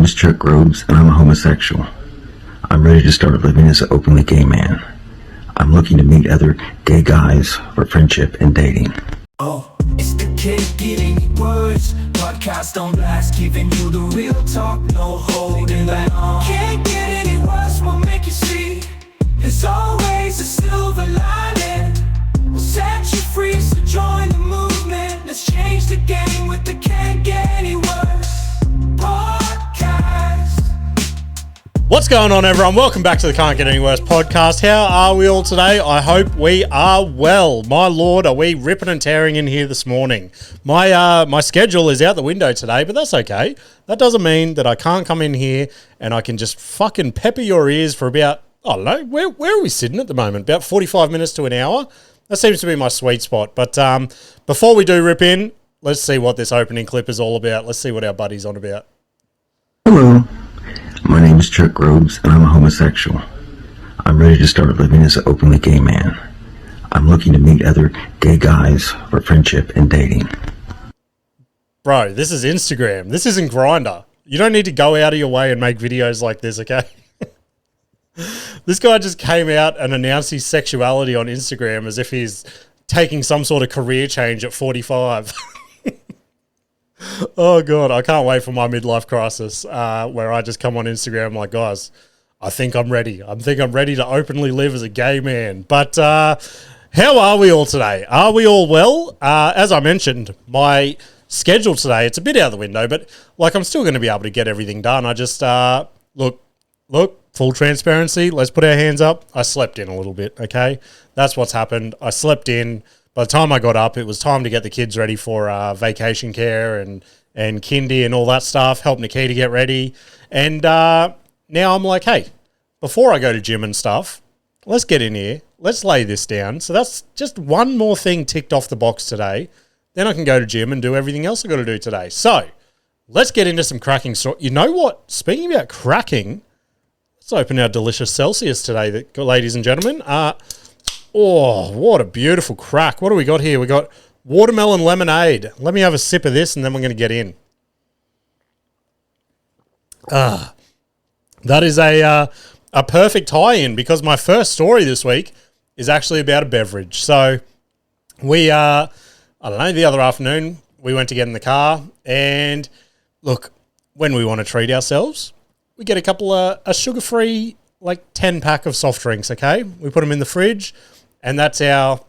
name is Chuck Groves, and I'm a homosexual. I'm ready to start living as an openly gay man. I'm looking to meet other gay guys for friendship and dating. Oh, it's the Can't Get Any Worse podcast on blast, giving you the real talk, no holding back. Can't get any worse, we'll make you see. There's always a silver lining. We'll set you free, so join the movement. Let's change the game with the Can't Get Any Worse podcast. What's going on, everyone? Welcome back to the Can't Get Any Worse podcast. How are we all today? I hope we are well. My lord, are we ripping and tearing in here this morning? My schedule is out the window today, but that's okay. That doesn't mean that I can't come in here and I can just fucking pepper your ears for about, I don't know, where are we sitting at the moment? About 45 minutes to an hour? That seems to be my sweet spot. But before we do rip in, let's see what this opening clip is all about. Let's see what our buddy's on about. Hello, my name is Chuck Groves, and I'm a homosexual. I'm ready to start living as an openly gay man. I'm looking to meet other gay guys for friendship and dating. Bro, this is Instagram. This isn't Grindr. You don't need to go out of your way and make videos like this, okay? This guy just came out and announced his sexuality on Instagram as if he's taking some sort of career change at 45. Oh, God, I can't wait for my midlife crisis where I just come on Instagram like, guys, I think I'm ready. I think I'm ready to openly live as a gay man. But how are we all today? Are we all well? As I mentioned, my schedule today, it's a bit out the window, but like I'm still going to be able to get everything done. I just, look, full transparency, let's put our hands up. I slept in a little bit, okay? That's what's happened. I slept in. By the time I got up, it was time to get the kids ready for vacation care and kindy and all that stuff, help Nikita get ready. And now I'm like, hey, before I go to gym and stuff, let's get in here. Let's lay this down. So that's just one more thing ticked off the box today. Then I can go to gym and do everything else I got to do today. So let's get into some cracking story. You know what? Speaking about cracking, let's open our delicious Celsius today, ladies and gentlemen. Oh, what a beautiful crack. What do we got here? We got watermelon lemonade. Let me have a sip of this and then we're going to get in. That is a perfect tie-in because my first story this week is actually about a beverage. So we, I don't know, the other afternoon we went to get in the car and look, when we want to treat ourselves, we get a couple of a sugar-free, like 10-pack of soft drinks, okay? We put them in the fridge. And that's our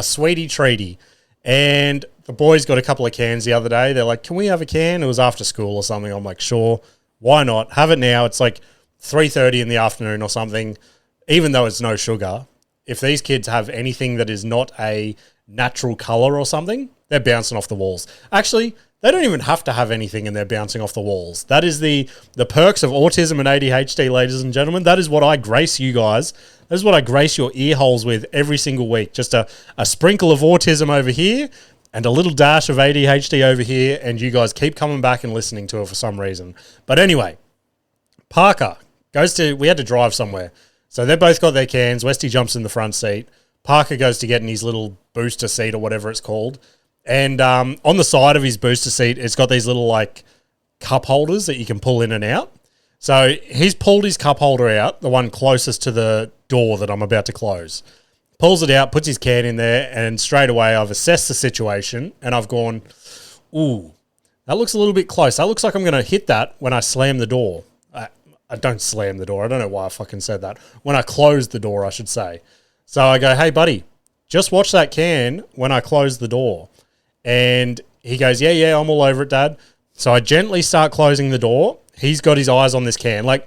sweetie treaty. And the boys got a couple of cans the other day. They're like, can we have a can? It was after school or something. I'm like, sure, why not? Have it now. It's like 3:30 in the afternoon or something. Even though it's no sugar, if these kids have anything that is not a natural color or something, they're bouncing off the walls. Actually, they don't even have to have anything and they're bouncing off the walls. That is the perks of autism and ADHD, ladies and gentlemen. That is what I grace you guys. That is what I grace your ear holes with every single week. Just a sprinkle of autism over here and a little dash of ADHD over here, and you guys keep coming back and listening to it for some reason. But anyway, Parker we had to drive somewhere. So they both got their cans. Westy jumps in the front seat. Parker goes to get in his little booster seat or whatever it's called. And on the side of his booster seat, it's got these little like cup holders that you can pull in and out. So he's pulled his cup holder out, the one closest to the door that I'm about to close. Pulls it out, puts his can in there, and straight away I've assessed the situation and I've gone, ooh, that looks a little bit close. That looks like I'm going to hit that when I slam the door. I don't slam the door. I don't know why I fucking said that. When I close the door, I should say. So I go, hey, buddy, just watch that can when I close the door. And he goes, yeah, I'm all over it, Dad. So I gently start closing the door. He's got his eyes on this can. Like,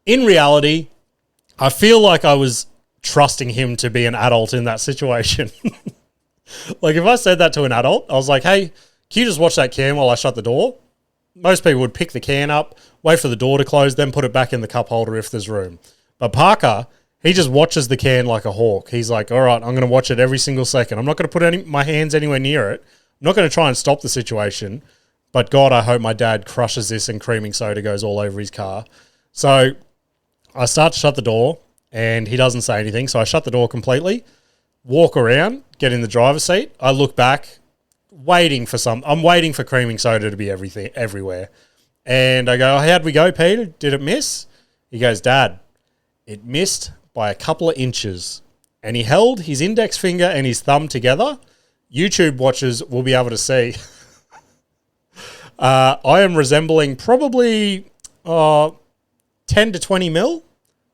in reality, I feel like I was trusting him to be an adult in that situation. Like, if I said that to an adult, I was like, hey, can you just watch that can while I shut the door? Most people would pick the can up, wait for the door to close, then put it back in the cup holder if there's room. But Parker, he just watches the can like a hawk. He's like, all right, I'm going to watch it every single second. I'm not going to put my hands anywhere near it. I'm not going to try and stop the situation. But God, I hope my dad crushes this and creaming soda goes all over his car. So I start to shut the door and he doesn't say anything. So I shut the door completely, walk around, get in the driver's seat. I look back, I'm waiting for creaming soda to be everywhere. And I go, how'd we go, Peter? Did it miss? He goes, Dad, it missed by a couple of inches. And he held his index finger and his thumb together. YouTube watchers will be able to see. I am resembling probably 10 to 20 mil,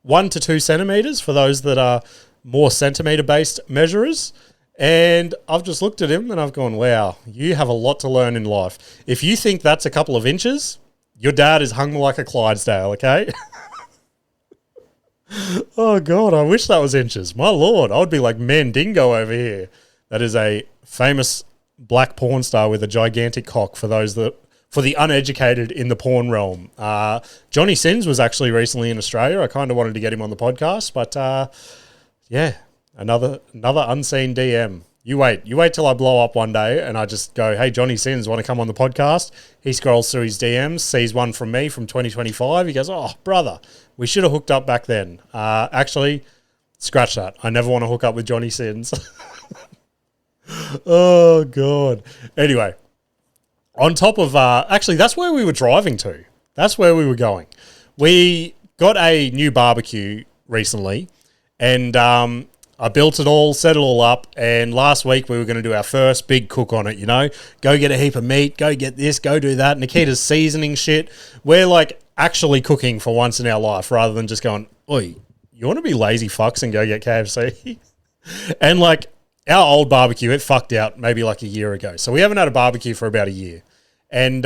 1 to 2 centimeters for those that are more centimeter-based measurers. And I've just looked at him and I've gone, wow, you have a lot to learn in life. If you think that's a couple of inches, your dad is hung like a Clydesdale, okay? Oh, God, I wish that was inches. My Lord, I would be like Mandingo over here. That is a famous black porn star with a gigantic cock for the uneducated in the porn realm. Johnny Sins was actually recently in Australia. I kind of wanted to get him on the podcast, but yeah, another unseen DM. You wait till I blow up one day and I just go, hey, Johnny Sins, want to come on the podcast? He scrolls through his DMs, sees one from me from 2025. He goes, oh, brother, we should have hooked up back then. Actually, scratch that. I never want to hook up with Johnny Sins. Oh, God. Anyway, on top of, actually, that's where we were driving to. That's where we were going. We got a new barbecue recently, and I built it all, set it all up, and last week we were going to do our first big cook on it, you know? Go get a heap of meat, go get this, go do that. Nikita's seasoning shit. We're like actually cooking for once in our life rather than just going, oi, you want to be lazy fucks and go get KFC? And like our old barbecue, it fucked out maybe like a year ago. So we haven't had a barbecue for about a year. And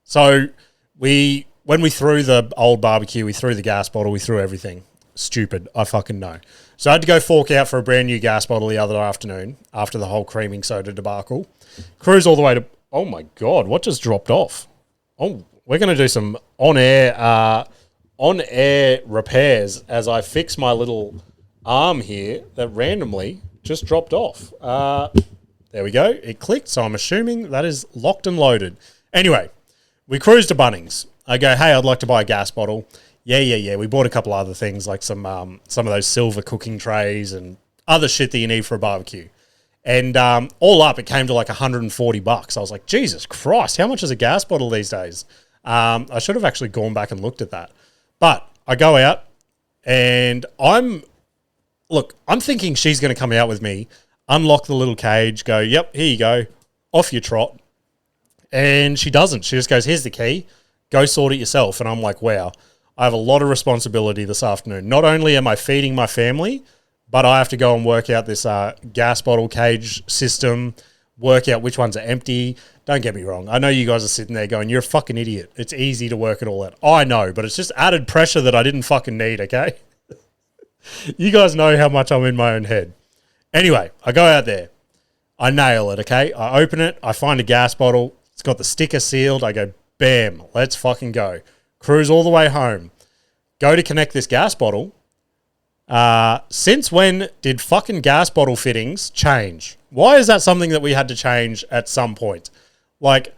so when we threw the old barbecue, we threw the gas bottle, we threw everything. Stupid, I fucking know. So I had to go fork out for a brand new gas bottle the other afternoon after the whole creaming soda debacle. Cruise all the way to, oh my God, what just dropped off? Oh, we're going to do some on-air repairs as I fix my little arm here that randomly just dropped off. There we go. It clicked, so I'm assuming that is locked and loaded. Anyway, we cruised to Bunnings. I go, hey, I'd like to buy a gas bottle. Yeah. We bought a couple other things like some of those silver cooking trays and other shit that you need for a barbecue. And all up, it came to like $140. I was like, Jesus Christ, how much is a gas bottle these days? I should have actually gone back and looked at that. But I go out and I'm thinking she's going to come out with me, unlock the little cage, go, yep, here you go, off you trot. And she doesn't. She just goes, here's the key, go sort it yourself. And I'm like, wow, I have a lot of responsibility this afternoon. Not only am I feeding my family, but I have to go and work out this gas bottle cage system, work out which ones are empty. Don't get me wrong. I know you guys are sitting there going, you're a fucking idiot. It's easy to work it all out. I know, but it's just added pressure that I didn't fucking need, okay? You guys know how much I'm in my own head. Anyway, I go out there. I nail it, okay? I open it. I find a gas bottle. It's got the sticker sealed. I go, bam, let's fucking go. Cruise all the way home. Go to connect this gas bottle. Since when did fucking gas bottle fittings change? Why is that something that we had to change at some point? Like,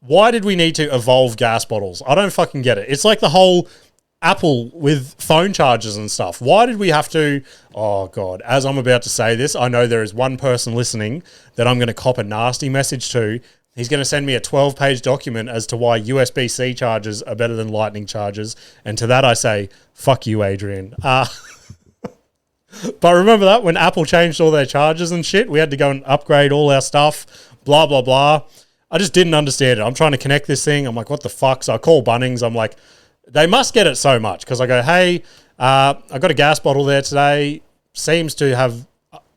why did we need to evolve gas bottles? I don't fucking get it. It's like the whole Apple with phone chargers and stuff. Why did we have to? Oh, God. As I'm about to say this, I know there is one person listening that I'm going to cop a nasty message to. He's going to send me a 12-page document as to why USB-C chargers are better than Lightning chargers. And to that I say, fuck you, Adrian. But remember that when Apple changed all their chargers and shit, we had to go and upgrade all our stuff, blah, blah, blah. I just didn't understand it. I'm trying to connect this thing. I'm like, what the fuck? So I call Bunnings. I'm like, they must get it so much. Because I go, hey, I got a gas bottle there today. Seems to have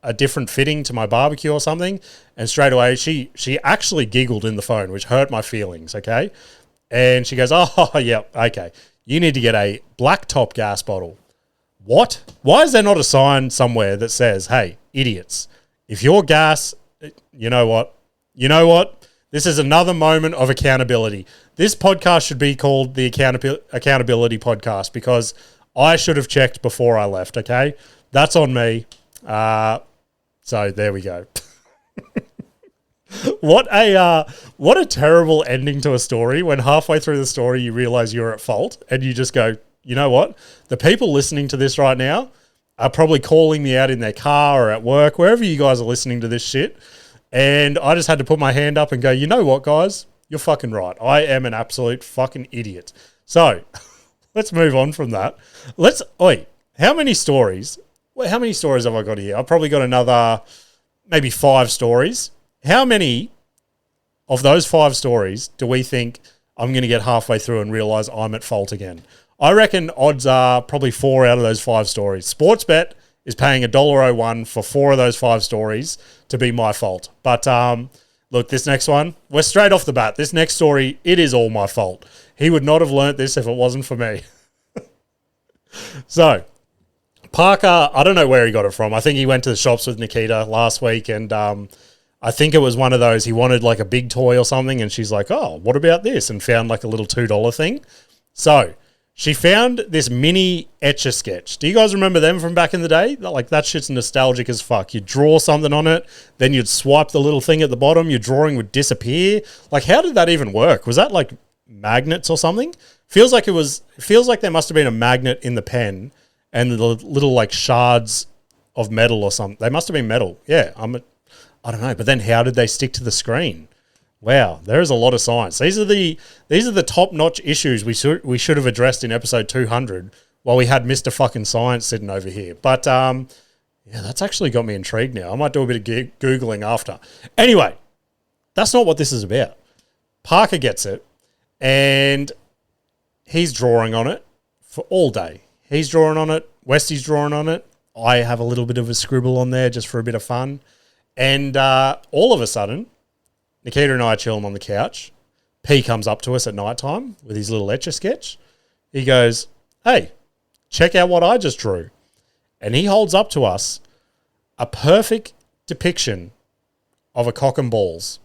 a different fitting to my barbecue or something. And straight away, she actually giggled in the phone, which hurt my feelings, okay? And she goes, oh, yeah, okay. You need to get a black top gas bottle. What? Why is there not a sign somewhere that says, hey, idiots, if your gas, you know what? This is another moment of accountability. This podcast should be called the Accountability Podcast because I should have checked before I left, okay? That's on me. So there we go. What a terrible ending to a story when halfway through the story you realize you're at fault and you just go, you know what? The people listening to this right now are probably calling me out in their car or at work, wherever you guys are listening to this shit. And I just had to put my hand up and go, you know what, guys? You're fucking right. I am an absolute fucking idiot. So let's move on from that. How many stories? How many stories have I got here? I've probably got another maybe 5 stories. How many of those 5 stories do we think I'm going to get halfway through and realize I'm at fault again? I reckon odds are probably 4 out of those 5 stories. Sportsbet is paying $1.01 for 4 of those 5 stories to be my fault. But look, this next one, we're straight off the bat. This next story, it is all my fault. He would not have learnt this if it wasn't for me. So, Parker, I don't know where he got it from. I think he went to the shops with Nikita last week, and I think it was one of those, he wanted like a big toy or something, and she's like, oh, what about this? And found like a little $2 thing. So she found this mini Etch-a-Sketch. Do you guys remember them from back in the day? Like, that shit's nostalgic as fuck. You'd draw something on it, then you'd swipe the little thing at the bottom, your drawing would disappear. Like, how did that even work? Was that like magnets or something? Feels like there must have been a magnet in the pen and the little like shards of metal or something. They must have been metal. Yeah, I don't know. But then how did they stick to the screen? Wow, there is a lot of science. These are the top-notch issues we should have addressed in episode 200 while we had Mr. fucking Science sitting over here. But yeah, that's actually got me intrigued now. I might do a bit of Googling after. Anyway, that's not what this is about. Parker gets it, and he's drawing on it for all day. He's drawing on it. Westy's drawing on it. I have a little bit of a scribble on there just for a bit of fun. And all of a sudden, Nikita and I are chilling on the couch. P comes up to us at nighttime with his little Etch-a-Sketch. He goes, hey, check out what I just drew. And he holds up to us a perfect depiction of a cock and balls.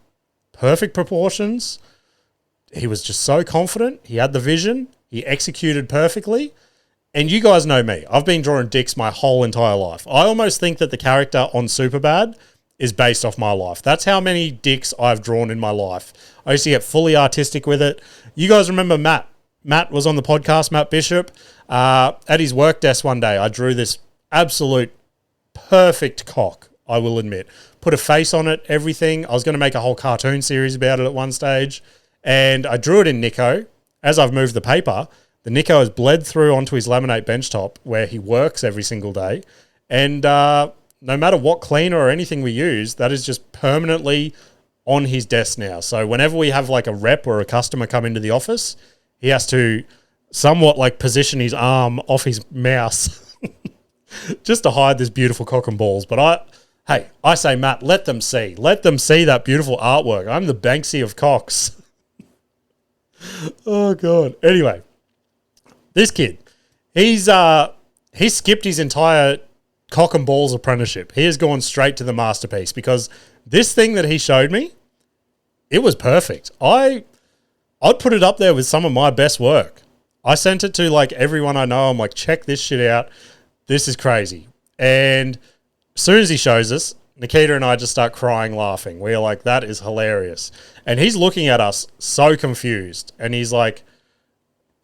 Perfect proportions. He was just so confident. He had the vision. He executed perfectly. And you guys know me. I've been drawing dicks my whole entire life. I almost think that the character on Superbad is based off my life. That's how many dicks I've drawn in my life. I used to get fully artistic with it. You guys remember Matt? Matt was on the podcast, Matt Bishop. At his work desk one day, I drew this absolute perfect cock, I will admit. Put a face on it, everything. I was going to make a whole cartoon series about it at one stage. And I drew it in Nico. As I've moved the paper, the Nico has bled through onto his laminate benchtop where he works every single day. And no matter what cleaner or anything we use, that is just permanently on his desk now. So whenever we have like a rep or a customer come into the office, he has to somewhat like position his arm off his mouse just to hide this beautiful cock and balls. But I say, Matt, let them see that beautiful artwork. I'm the Banksy of cocks. Oh God. Anyway, this kid, he skipped his entire cock and balls apprenticeship. He has gone straight to the masterpiece because this thing that he showed me, it was perfect. I'd put it up there with some of my best work. I sent it to like everyone I know. I'm like, check this shit out. This is crazy. And as soon as he shows us, Nikita and I just start crying, laughing. We're like, that is hilarious. And he's looking at us so confused. And he's like,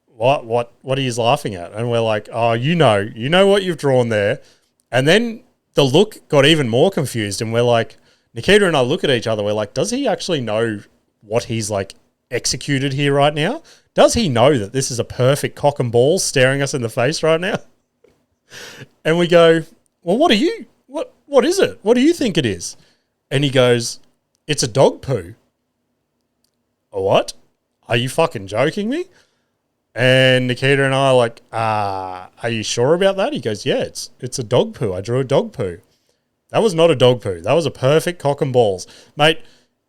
what are you laughing at? And we're like, oh, you know what you've drawn there. And then the look got even more confused. And we're like, Nikita and I look at each other. We're like, does he actually know what he's like executed here right now? Does he know that this is a perfect cock and balls staring us in the face right now? And we go, well, what is it? What do you think it is? And he goes, it's a dog poo. A what? Are you fucking joking me? And Nikita and I are like, are you sure about that? He goes, yeah, it's a dog poo. I drew a dog poo. That was not a dog poo. That was a perfect cock and balls. Mate,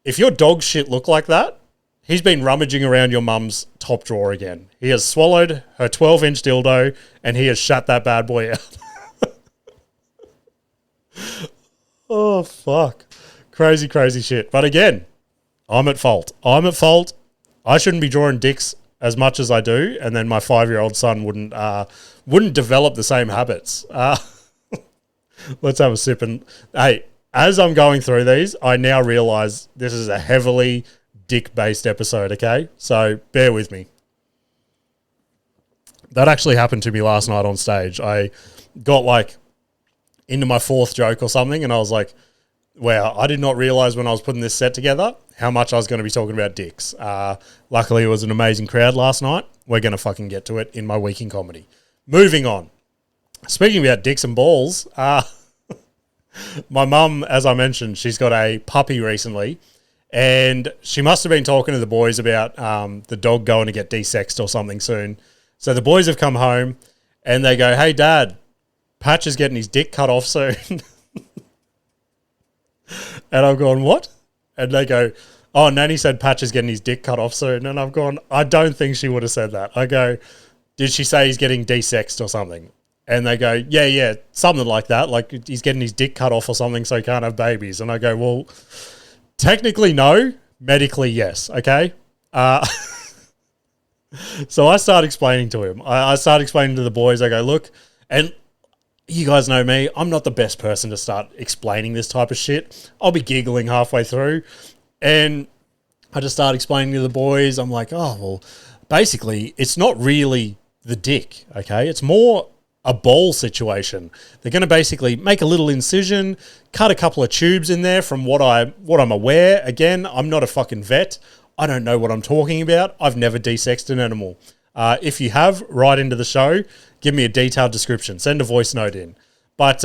if your dog shit looked like that, he's been rummaging around your mum's top drawer again. He has swallowed her 12-inch dildo and he has shut that bad boy out. Oh, fuck. Crazy, crazy shit. But again, I'm at fault. I shouldn't be drawing dicks as much as I do, and then my 5-year-old son wouldn't develop the same habits. Let's have a sip. And hey, as I'm going through these, I now realize this is a heavily dick-based episode, okay? So bear with me. That actually happened to me last night on stage. I got like into my 4th joke or something, and I was like, Well, I did not realize when I was putting this set together how much I was going to be talking about dicks. Luckily, it was an amazing crowd last night. We're going to fucking get to it in my week in comedy. Moving on. Speaking about dicks and balls, my mum, as I mentioned, she's got a puppy recently, and she must have been talking to the boys about the dog going to get desexed or something soon. So the boys have come home, and they go, "Hey, Dad, Patch is getting his dick cut off soon." And I've gone, "What?" And they go, "Oh, Nanny said Patch is getting his dick cut off soon." And I've gone, "I don't think she would have said that." I go, "Did she say he's getting desexed or something?" And they go, yeah, something like that. Like he's getting his dick cut off or something so he can't have babies. And I go, "Well, technically no, medically yes, okay?" So I start explaining to him. I start explaining to the boys. I go, "Look," and you guys know me, I'm not the best person to start explaining this type of shit. I'll be giggling halfway through. And I just start explaining to the boys. I'm like, "Oh, well, basically, it's not really the dick, okay? It's more a ball situation. They're going to basically make a little incision, cut a couple of tubes in there from what I'm aware. Again, I'm not a fucking vet. I don't know what I'm talking about. I've never desexed an animal. If you have, write into the show. Give me a detailed description. Send a voice note in." But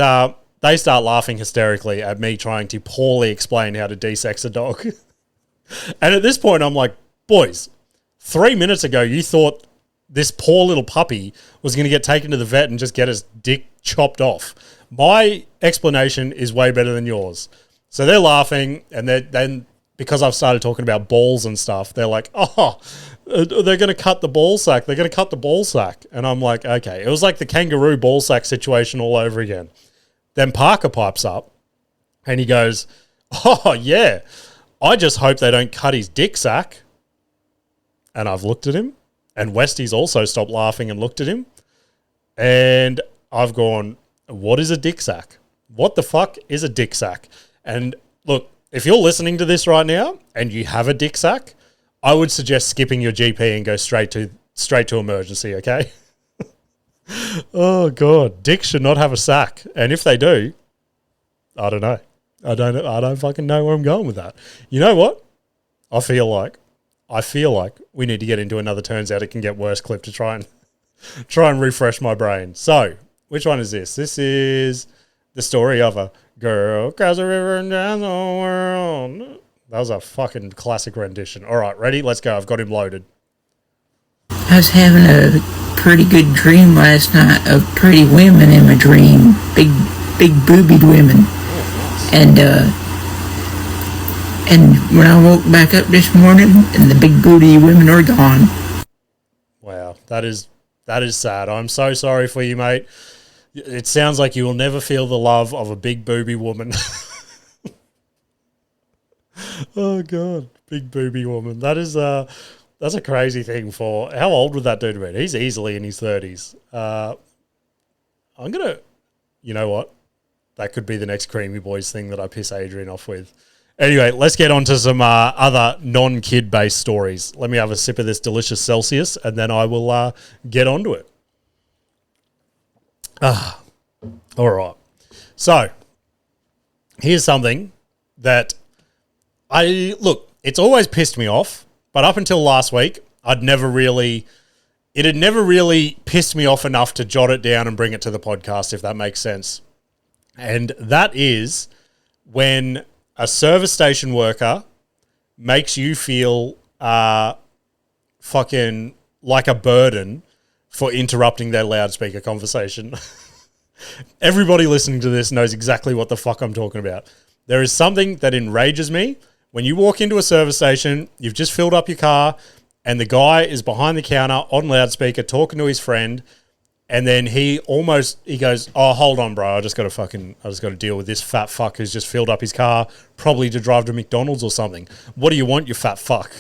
they start laughing hysterically at me trying to poorly explain how to desex a dog. And at this point, I'm like, "Boys, 3 minutes ago, you thought this poor little puppy was going to get taken to the vet and just get his dick chopped off. My explanation is way better than yours." So they're laughing, and then because I've started talking about balls and stuff, they're like, "Oh, they're going to cut the ball sack. They're going to cut the ball sack." And I'm like, okay. It was like the kangaroo ball sack situation all over again. Then Parker pipes up, and he goes, "Oh, yeah, I just hope they don't cut his dick sack." And I've looked at him, and Westy's also stopped laughing and looked at him. And I've gone, "What is a dick sack? What the fuck is a dick sack?" And look, if you're listening to this right now and you have a dick sack, I would suggest skipping your GP and go straight to emergency, okay? Oh, God. Dicks should not have a sack. And if they do, I don't know. I don't fucking know where I'm going with that. You know what? I feel like we need to get into another Turns Out It Can Get Worse clip to try and refresh my brain. So, which one is this? This is the story of a girl across a river and down the world. That was a fucking classic rendition. All right, ready? Let's go. I've got him loaded. I was having a pretty good dream last night of pretty women in my dream. Big boobied women. And when I woke back up this morning, and the big booty women are gone. Wow, that is sad. I'm so sorry for you, mate. It sounds like you will never feel the love of a big booby woman. Oh, God. Big booby woman. That's a crazy thing for... How old would that dude be? He's easily in his 30s. I'm going to... You know what? That could be the next Creamy Boys thing that I piss Adrian off with. Anyway, let's get on to some other non-kid-based stories. Let me have a sip of this delicious Celsius, and then I will get onto it. All right. So, here's something that it's always pissed me off, but up until last week, it had never really pissed me off enough to jot it down and bring it to the podcast, if that makes sense. And that is when a service station worker makes you feel fucking like a burden for interrupting their loudspeaker conversation. Everybody listening to this knows exactly what the fuck I'm talking about. There is something that enrages me when you walk into a service station, you've just filled up your car, and the guy is behind the counter on loudspeaker talking to his friend, and then he goes, "Oh, hold on, bro, I just got to deal with this fat fuck who's just filled up his car, probably to drive to McDonald's or something. What do you want, you fat fuck?"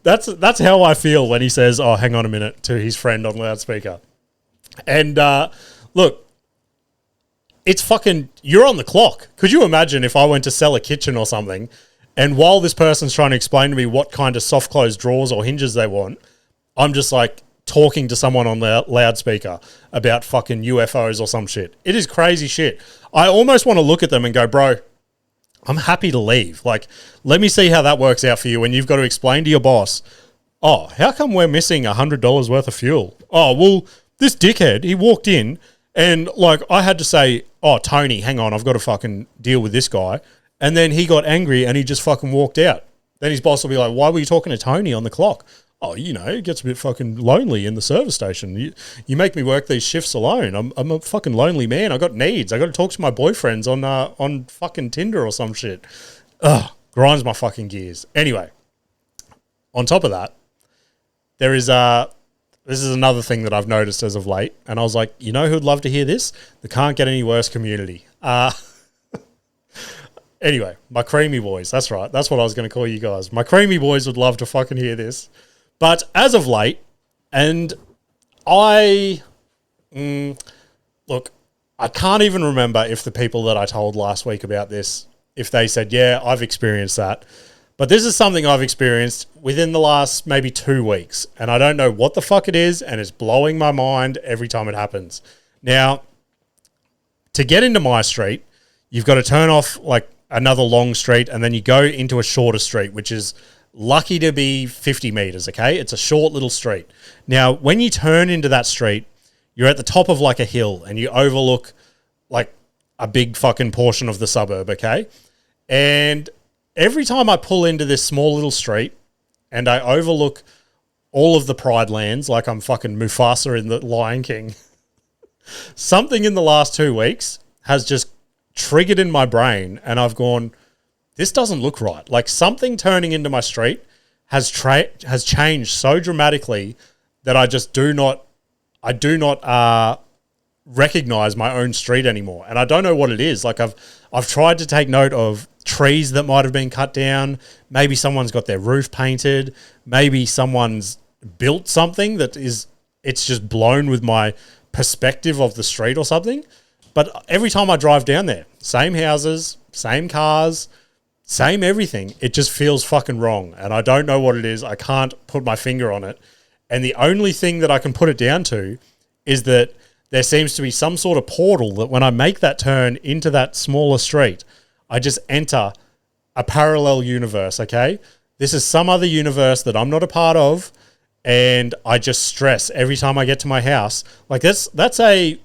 That's how I feel when he says, "Oh, hang on a minute," to his friend on loudspeaker. And look, it's fucking, you're on the clock. Could you imagine if I went to sell a kitchen or something, and while this person's trying to explain to me what kind of soft close drawers or hinges they want, I'm just like talking to someone on the loudspeaker about fucking UFOs or some shit. It is crazy shit. I almost want to look at them and go, bro, I'm happy to leave. Like, let me see how that works out for you when you've got to explain to your boss, oh, how come we're missing $100 worth of fuel? Oh, well, this dickhead, he walked in and, like, I had to say, oh, Tony, hang on, I've got to fucking deal with this guy. And then he got angry and he just fucking walked out. Then his boss will be like, why were you talking to Tony on the clock? Oh, you know, it gets a bit fucking lonely in the service station. You make me work these shifts alone. I'm a fucking lonely man. I got needs. I got to talk to my boyfriends on fucking Tinder or some shit. Ugh, grinds my fucking gears. Anyway, on top of that, there is this is another thing that I've noticed as of late, and I was like, you know who'd love to hear this? The Can't Get Any Worse community. Anyway, my creamy boys. That's right. That's what I was going to call you guys. My creamy boys would love to fucking hear this. But as of late, and I look, I can't even remember if the people that I told last week about this, if they said, yeah, I've experienced that. But this is something I've experienced within the last maybe 2 weeks. And I don't know what the fuck it is, and it's blowing my mind every time it happens. Now, to get into my street, you've got to turn off like another long street, and then you go into a shorter street, which is lucky to be 50 meters, okay? It's a short little street. Now, when you turn into that street, you're at the top of like a hill and you overlook like a big fucking portion of the suburb, okay? And every time I pull into this small little street and I overlook all of the Pride lands like I'm fucking Mufasa in the Lion King, something in the last 2 weeks has just triggered in my brain and I've gone, this doesn't look right. Like something turning into my street has changed so dramatically that I just do not recognize my own street anymore. And I don't know what it is. Like I've tried to take note of trees that might have been cut down. Maybe someone's got their roof painted. Maybe someone's built something it's just blown with my perspective of the street or something. But every time I drive down there, same houses, same cars, same everything, it just feels fucking wrong. And I don't know what it is. I can't put my finger on it. And the only thing that I can put it down to is that there seems to be some sort of portal that when I make that turn into that smaller street, I just enter a parallel universe, okay? This is some other universe that I'm not a part of, and I just stress every time I get to my house. Like it's a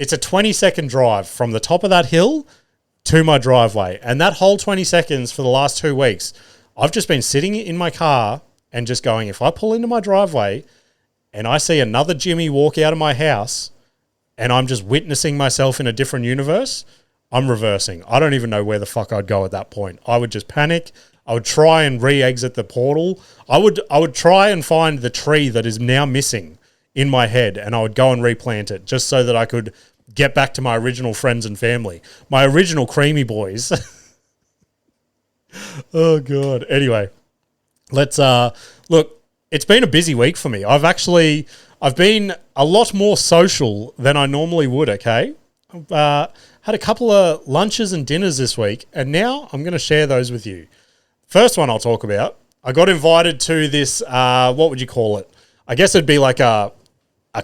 20-second drive from the top of that hill to my driveway. And that whole 20 seconds for the last 2 weeks, I've just been sitting in my car and just going, if I pull into my driveway and I see another Jimmy walk out of my house and I'm just witnessing myself in a different universe, I'm reversing. I don't even know where the fuck I'd go at that point. I would just panic. I would try and re-exit the portal. I would try and find the tree that is now missing in my head, and I would go and replant it just so that I could get back to my original friends and family, my original creamy boys. Oh God. Anyway, let's look. It's been a busy week for me. I've been a lot more social than I normally would. Okay, I've had a couple of lunches and dinners this week, and now I'm going to share those with you. First one I'll talk about. I got invited to this. What would you call it? I guess it'd be like a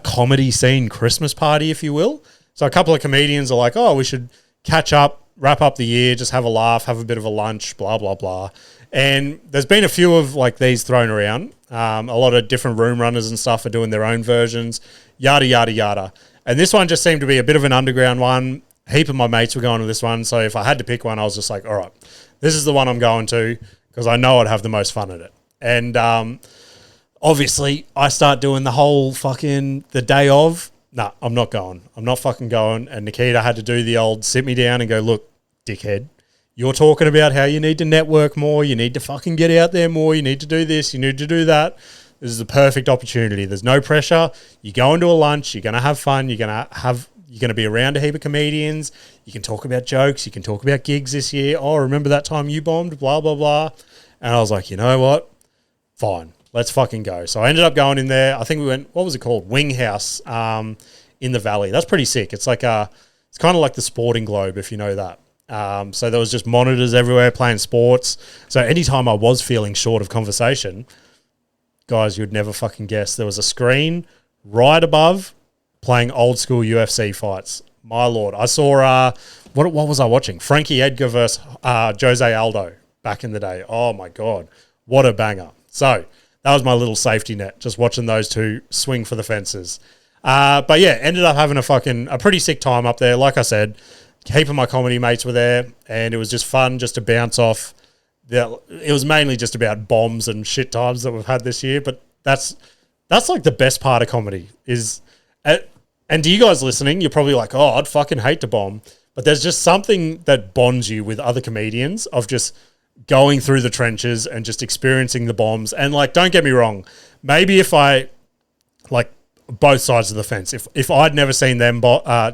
comedy scene Christmas party, if you will. So a couple of comedians are like, oh, we should catch up, wrap up the year, just have a laugh, have a bit of a lunch, blah, blah, blah. And there's been a few of like these thrown around. A lot of different room runners and stuff are doing their own versions, yada, yada, yada. And this one just seemed to be a bit of an underground one. A heap of my mates were going to this one. So if I had to pick one, I was just like, all right, this is the one I'm going to because I know I'd have the most fun at it. And obviously I start doing the whole fucking the day of, nah, I'm not going. I'm not fucking going. And Nikita had to do the old sit me down and go, look, dickhead, you're talking about how you need to network more. You need to fucking get out there more. You need to do this. You need to do that. This is a perfect opportunity. There's no pressure. You go into a lunch. You're going to have fun. You're going to be around a heap of comedians. You can talk about jokes. You can talk about gigs this year. Oh, remember that time you bombed? Blah, blah, blah. And I was like, you know what? Fine. Let's fucking go. So I ended up going in there. I think we went, what was it called? Wing House in the Valley. That's pretty sick. It's like it's kind of like the Sporting Globe, if you know that. So there was just monitors everywhere playing sports. So anytime I was feeling short of conversation, guys, you'd never fucking guess, there was a screen right above playing old school UFC fights. My lord, I saw what was I watching? Frankie Edgar versus Jose Aldo back in the day. Oh my god, what a banger! So that was my little safety net, just watching those two swing for the fences. But yeah, ended up having a pretty sick time up there. Like I said, a heap of my comedy mates were there, and it was just fun just to bounce off. It was mainly just about bombs and shit times that we've had this year, but that's like the best part of comedy is. And to you guys listening, you're probably like, oh, I'd fucking hate to bomb. But there's just something that bonds you with other comedians of just going through the trenches and just experiencing the bombs. And like, don't get me wrong, maybe if I like both sides of the fence, if I'd never seen them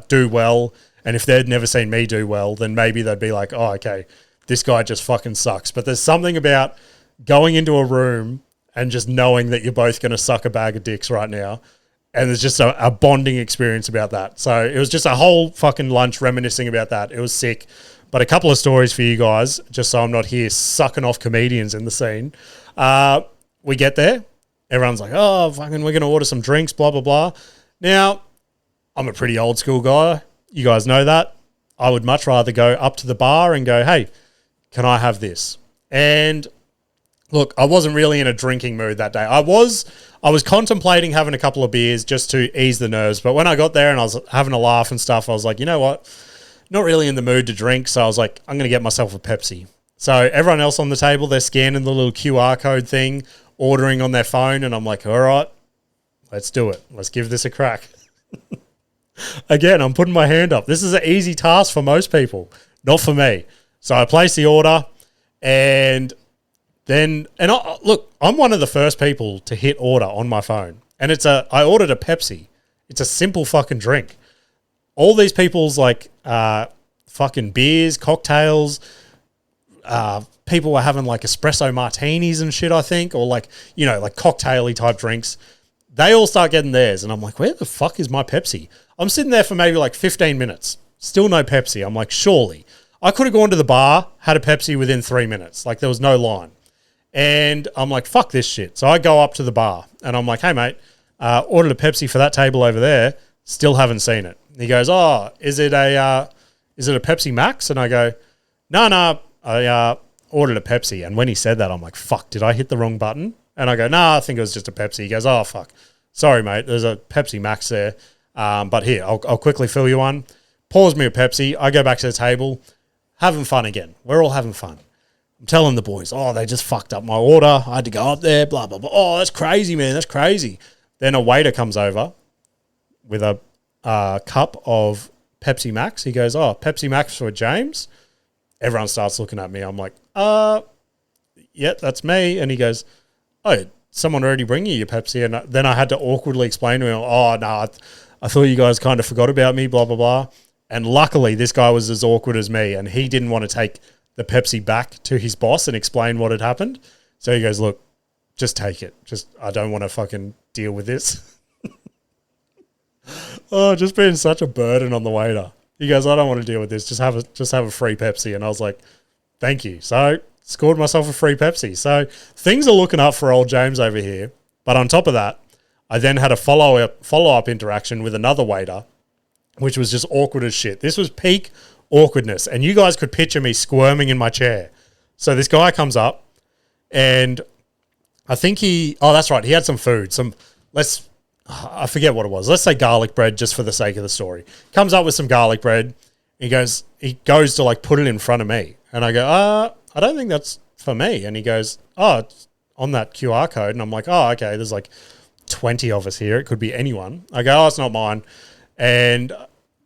do well, and if they'd never seen me do well, then maybe they'd be like, oh, okay, this guy just fucking sucks. But there's something about going into a room and just knowing that you're both going to suck a bag of dicks right now. And there's just a bonding experience about that. So it was just a whole fucking lunch reminiscing about that. It was sick. But a couple of stories for you guys, just so I'm not here sucking off comedians in the scene. We get there. Everyone's like, oh, fucking, we're going to order some drinks, blah, blah, blah. Now, I'm a pretty old school guy. You guys know that. I would much rather go up to the bar and go, hey, can I have this? And look, I wasn't really in a drinking mood that day. I was contemplating having a couple of beers just to ease the nerves. But when I got there and I was having a laugh and stuff, I was like, you know what? Not really in the mood to drink. So I was like, I'm going to get myself a Pepsi. So everyone else on the table, they're scanning the little QR code thing, ordering on their phone. And I'm like, all right, let's do it. Let's give this a crack. Again, I'm putting my hand up. This is an easy task for most people, not for me. So I place the order and look, I'm one of the first people to hit order on my phone. And I ordered a Pepsi. It's a simple fucking drink. All these people's like fucking beers, cocktails, people were having like espresso martinis and shit, I think, or like, you know, like cocktail-y type drinks. They all start getting theirs. And I'm like, where the fuck is my Pepsi? I'm sitting there for maybe like 15 minutes. Still no Pepsi. I'm like, surely. I could have gone to the bar, had a Pepsi within 3 minutes. Like there was no line. And I'm like, fuck this shit. So I go up to the bar and I'm like, hey, mate, ordered a Pepsi for that table over there. Still haven't seen it. And he goes, oh, is it a Pepsi Max? And I go, no, I ordered a Pepsi. And when he said that, I'm like, fuck, did I hit the wrong button? And I go, no, I think it was just a Pepsi. He goes, oh, fuck. Sorry, mate. There's a Pepsi Max there. But here, I'll quickly fill you one. Pours me a Pepsi. I go back to the table. Having fun again. We're all having fun. I'm telling the boys, oh, they just fucked up my order. I had to go up there, blah, blah, blah. Oh, that's crazy, man. That's crazy. Then a waiter comes over with a cup of Pepsi Max. He goes, oh, Pepsi Max for James. Everyone starts looking at me. I'm like, yeah, that's me. And he goes, oh, someone already bring you your Pepsi? And then I had to awkwardly explain to him, oh, no, I thought you guys kind of forgot about me, blah, blah, blah. And luckily, this guy was as awkward as me, and he didn't want to take the Pepsi back to his boss and explain what had happened. So he goes, look, just take it. I don't want to fucking deal with this. Oh, just being such a burden on the waiter. He goes, I don't want to deal with this. Just have a free Pepsi. And I was like, thank you. So scored myself a free Pepsi. So things are looking up for old James over here. But on top of that, I then had a follow-up interaction with another waiter, which was just awkward as shit. This was peak awkwardness. And you guys could picture me squirming in my chair. So this guy comes up and I think that's right. He had some food, I forget what it was. Let's say garlic bread just for the sake of the story. Comes up with some garlic bread. He goes to like put it in front of me. And I go, I don't think that's for me. And he goes, oh, it's on that QR code. And I'm like, oh, okay. There's like 20 of us here. It could be anyone. I go, oh, it's not mine. And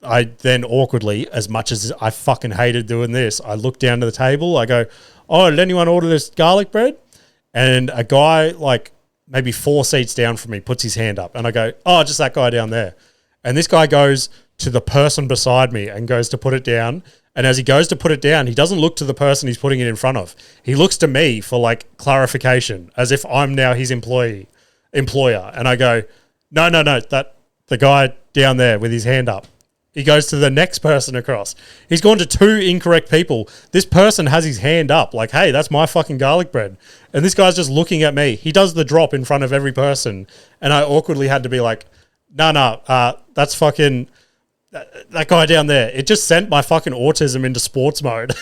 I then awkwardly, as much as I fucking hated doing this, I look down to the table. I go, oh, did anyone order this garlic bread? And a guy like maybe 4 seats down from me puts his hand up. And I go, oh, just that guy down there. And this guy goes to the person beside me and goes to put it down. And as he goes to put it down, he doesn't look to the person he's putting it in front of. He looks to me for like clarification, as if I'm now his employer. And I go, no, the guy down there with his hand up. He goes to the next person across. He's gone to 2 incorrect people. This person has his hand up like, hey, that's my fucking garlic bread. And this guy's just looking at me. He does the drop in front of every person. And I awkwardly had to be like, No. That's fucking that guy down there. It just sent my fucking autism into sports mode.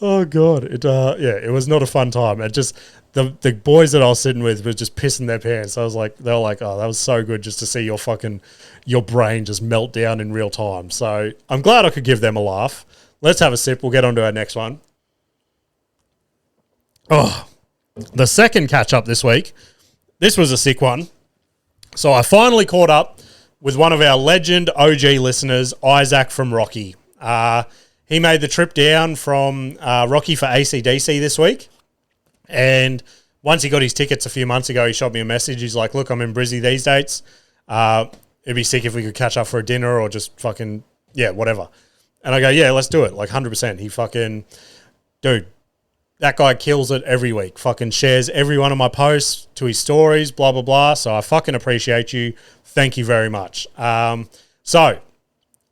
Oh god, it was not a fun time. It just the boys that I was sitting with were just pissing their pants. They were like, oh, that was so good just to see your brain just melt down in real time. So I'm glad I could give them a laugh. Let's have a sip. We'll get on to our next one. Oh, the second catch up this week. This was a sick one. So I finally caught up with one of our legend OG listeners, Isaac from Rocky. He made the trip down from Rocky for AC/DC this week. And once he got his tickets a few months ago, he shot me a message. He's like, look, I'm in Brizzy these dates. It'd be sick if we could catch up for a dinner or just fucking, yeah, whatever. And I go, yeah, let's do it. Like 100%. He fucking, dude, that guy kills it every week. Fucking shares every one of my posts to his stories, blah, blah, blah. So I fucking appreciate you. Thank you very much. So,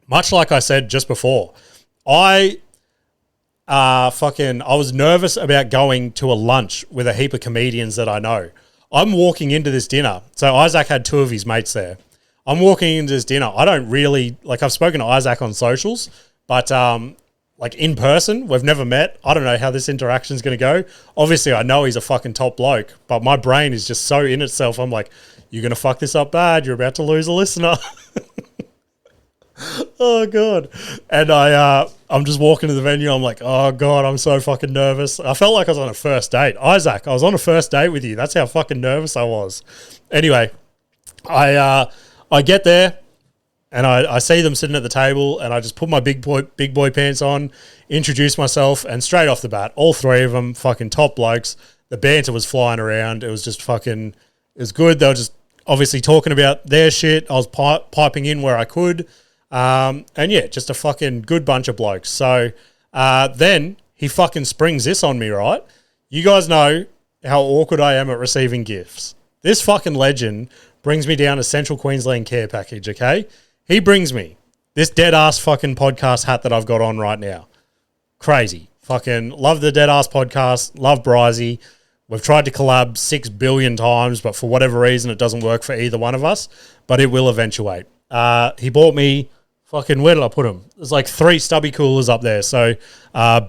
much like I said just before, I was nervous about going to a lunch with a heap of comedians that I know. I'm walking into this dinner. So Isaac had 2 of his mates there. I'm walking into this dinner. I don't really, like, I've spoken to Isaac on socials, but like in person, we've never met. I don't know how this interaction is going to go. Obviously, I know he's a fucking top bloke, but my brain is just so in itself. I'm like, you're going to fuck this up bad. You're about to lose a listener. Oh, God. And I'm just walking to the venue. I'm like, oh, God, I'm so fucking nervous. I felt like I was on a first date. Isaac, I was on a first date with you. That's how fucking nervous I was. Anyway, I get there. And I see them sitting at the table, and I just put my big boy pants on, introduce myself, and straight off the bat, all 3 of them, fucking top blokes. The banter was flying around. It was just fucking, it was good. They were just obviously talking about their shit. I was piping in where I could. And yeah, just a fucking good bunch of blokes. So then he fucking springs this on me, right? You guys know how awkward I am at receiving gifts. This fucking legend brings me down a Central Queensland care package, okay? He brings me this dead-ass fucking podcast hat that I've got on right now. Crazy. Fucking love the dead-ass podcast. Love Brizzy. We've tried to collab 6 billion times, but for whatever reason, it doesn't work for either one of us. But it will eventuate. He bought me fucking, where did I put them? There's like 3 stubby coolers up there. So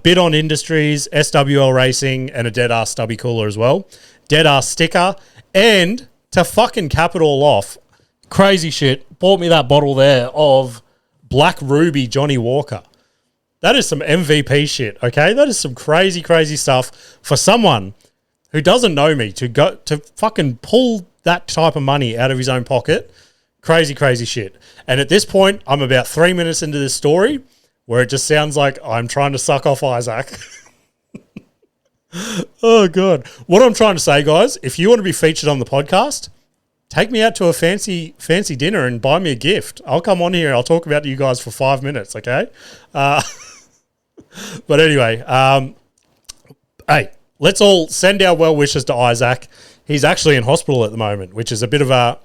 Bid On Industries, SWL Racing, and a dead-ass stubby cooler as well. Dead-ass sticker. And to fucking cap it all off, crazy shit, bought me that bottle there of Black Ruby Johnny Walker. That is some MVP shit, okay? That is some crazy, crazy stuff for someone who doesn't know me to go to fucking pull that type of money out of his own pocket. Crazy, crazy shit. And at this point, I'm about 3 minutes into this story where it just sounds like I'm trying to suck off Isaac. Oh, God. What I'm trying to say, guys, if you want to be featured on the podcast, take me out to a fancy dinner and buy me a gift. I'll come on here and I'll talk about you guys for 5 minutes, okay? But anyway, hey, let's all send our well wishes to Isaac. He's actually in hospital at the moment, which is a bit of a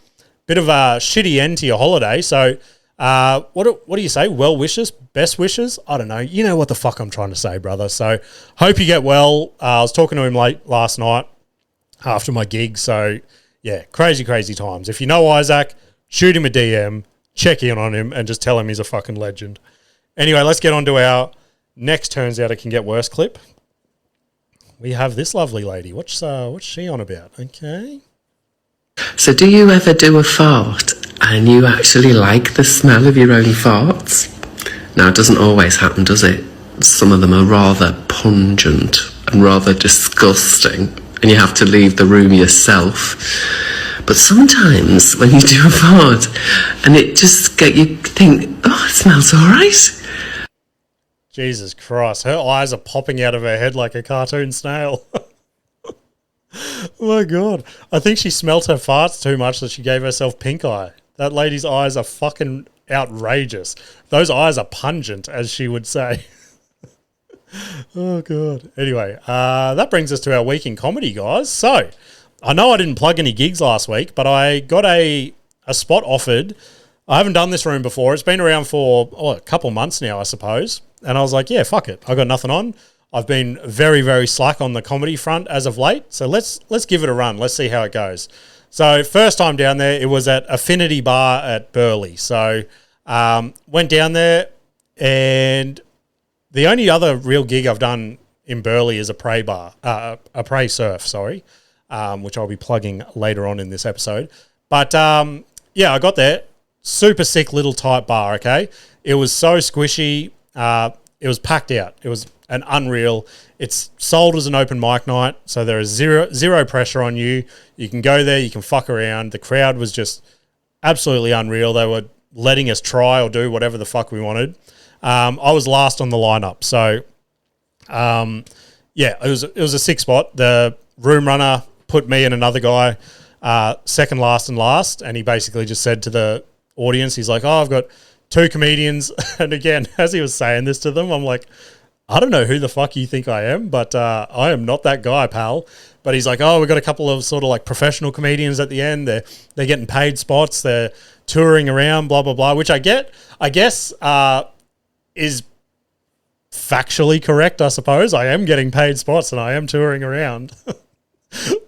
shitty end to your holiday. So what do you say? Well wishes? Best wishes? I don't know. You know what the fuck I'm trying to say, brother. So hope you get well. I was talking to him late last night after my gig, so... yeah, crazy, crazy times. If you know Isaac, shoot him a DM, check in on him, and just tell him he's a fucking legend. Anyway, let's get on to our next Turns Out It Can Get Worse clip. We have this lovely lady. What's she on about? Okay. So do you ever do a fart and you actually like the smell of your own farts? Now, it doesn't always happen, does it? Some of them are rather pungent and rather disgusting, and you have to leave the room yourself. But sometimes when you do a fart and it just you think, oh, it smells all right. Jesus Christ, her eyes are popping out of her head like a cartoon snail. Oh my God. I think she smelt her farts too much that she gave herself pink eye. That lady's eyes are fucking outrageous. Those eyes are pungent, as she would say. Oh, God. Anyway, that brings us to our week in comedy, guys. So, I know I didn't plug any gigs last week, but I got a spot offered. I haven't done this room before. It's been around for a couple months now, I suppose. And I was like, yeah, fuck it. I got nothing on. I've been very, very slack on the comedy front as of late. So let's give it a run. Let's see how it goes. So first time down there, it was at Affinity Bar at Burleigh. So went down there, and the only other real gig I've done in Burleigh is a prey surf, which I'll be plugging later on in this episode. But I got there, super sick little tight bar, okay? It was so squishy, it was packed out. It was an unreal. It's sold as an open mic night, so there is zero pressure on you. You can go there, you can fuck around. The crowd was just absolutely unreal. They were letting us try or do whatever the fuck we wanted. I was last on the lineup, so it was a sick spot. The room runner put me and another guy second last and last, and he basically just said to the audience, he's like, I've got 2 comedians. And again, as he was saying this to them, I'm like, I don't know who the fuck you think I am, but I am not that guy, pal. But he's like, we've got a couple of sort of like professional comedians at the end. They're getting paid spots. They're touring around, blah, blah, blah, which I guess is factually correct, I suppose. I am getting paid spots and I am touring around.